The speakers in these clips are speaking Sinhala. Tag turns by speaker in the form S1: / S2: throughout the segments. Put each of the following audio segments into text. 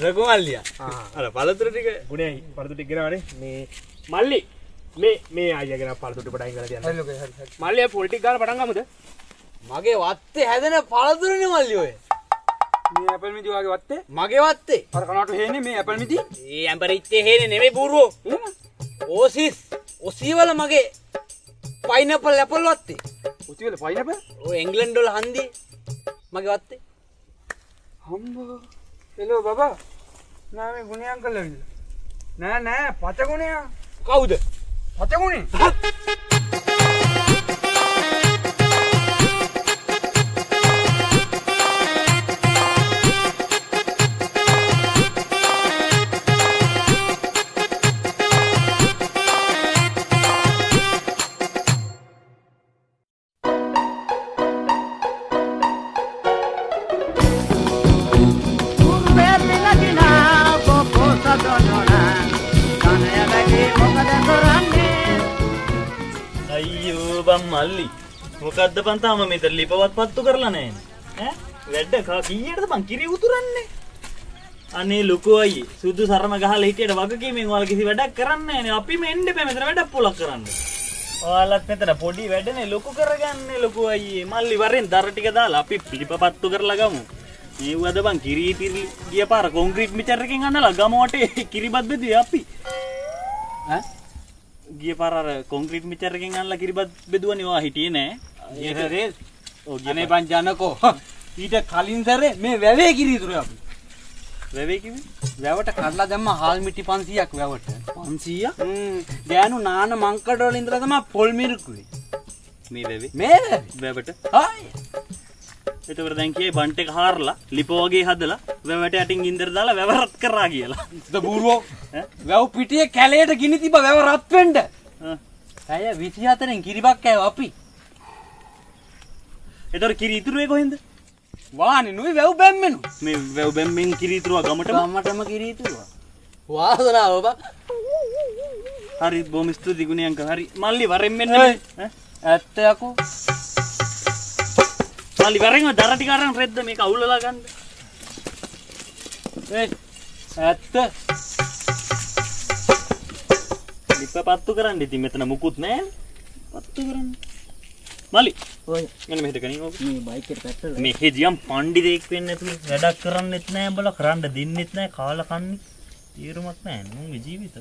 S1: රඝු මල්ලියා. අර පළතුරු ටික ගුණයි පළතුරු ටික ගෙනාවනේ. මේ මල්ලි මේ අයියාගෙන පළතුරු ටික පටන් ගන්න තියන්න. හරි. මල්ලියා පොල් ටික ගාලා පටන් ගමුද? මගේ වත්තේ හැදෙන පළතුරුනේ මල්ලි ඔය. මේ ඇපල් මිදි වගේ වත්තේ? මගේ වත්තේ. අර කනට හේනේ මේ ඇපල් මිදි? ඒ ඇම්බරිත්තේ හේනේ නෙමෙයි බූරුවෝ. ඕසිස්. ඔසීවල මගේ පයිනැපල් ඇපල් වත්තේ. ඔසීවල පයිනැපල්? ඔය එංග්ලන්ඩ් වල හන්දියේ මගේ වත්තේ. හම්බෝ. හෙලෝ බබා. නෑ මේ ගුණේ අංකල් ඇවිල්ලා. නෑ පච ගුණයා. කවුද? පච ගුණේ.
S2: මල්ලි මොකද්ද බං තාම මෙතන ලිපවත් පත්තු කරලා නැහැ වැඩ කීයටද බං කිරි උතුරන්නේ අනේ ලොකෝ අයියේ සුදු සරම ගහලා හිටියට වගකීමෙන් ඔයාලා කිසි වැඩක් කරන්නේ නැහැනේ අපි මෙන්න බෑ මෙතන වැඩක් පොලක් කරන්න ඔයාලත් මෙතන පොඩි වැඩනේ ලොකු කරගන්නේ ලොකෝ අයියේ මල්ලි වරෙන් දර ටික දාලා අපි ලිප පත්තු කරලා ගමු මේවද බං කිරි ඉතිරි ගිය පාර කොන්ක්‍රීට් මිචර් එකකින් අන්නලා ගම වටේ කිරිබත් බෙදුවේ අපි ගිය පාර අර කොන්ක්‍රීට් මිචර් එකෙන් අන්නලා කිරිබත් බෙදුවනේ ඔයා හිටියේ නෑ. ඒ සරේ ඔව් අනේ බං ජනකෝ. ඊට කලින් සරේ මේ වැවේ කිරි ඉතුරුයි අපි. වැවේ කිව්වේ? වැවට කඩලා දැම්ම හාල් මිටි 500ක් වැවට. 500? ගෑනු නාන මංකඩ වල ඉඳලා තමයි පොල් මිරිකුවේ. මේ වැවේ? මේ වැවට. හායි. ඒතකොට දැන් කියේ බන්ට් එක හාරලා ලිපෝ වගේ හදලා වැවට යටින් ගින්දර දාලා වැව රත් කරා කියලා. ද බූරුවෝ වැව් පිටියේ කැලේට ගිනි තිබ්බ වැව රත් වෙන්න. ඇය 24න් කිරිබක් කෑව අපි. ඒතර කිරි ඉතුරුවේ කොහෙන්ද? වානේ නුයි වැව් බැම්මෙනු. මේ වැව් බැම්මෙන් කිරි ඉතුරුවා ගමටම කිරි ඉතුරුවා. වාසනාව බා. හරි බොහොම ස්තුතියි ගුණේ අංකල්. හරි මල්ලි වරෙන් මෙන්න ඇත්ත යකෝ. මල්ලි වරෙන් දර ටික අරන් රෙද්ද මේක අවුලලා ගන්න. ඇත්ත ලිප පත්තු කරන්න ඉතින් මෙතන මුකුත් නෑ පත්තු කරන්න මල්ලි ඔය මෙන්න මෙහෙට ගනින් ඕක මේ බයික් එකට පැට්ටලා මේ හෙදියම් පණ්ඩිතෙක් වෙන්න නැතුව වැඩක් කරන්නෙත් නෑ බල කරන්න දෙන්නෙත් නෑ කාලා කන්නේ තීරුමක් නෑ නුඹේ ජීවිත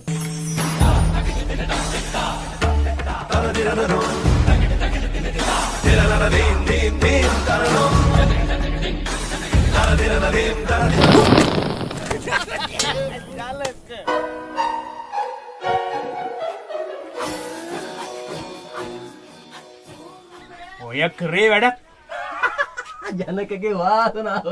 S2: ඔය කරේ වැඩක් ජනකගේ වාසනාව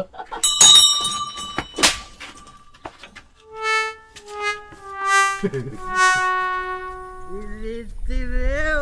S2: ඉලිතිරේ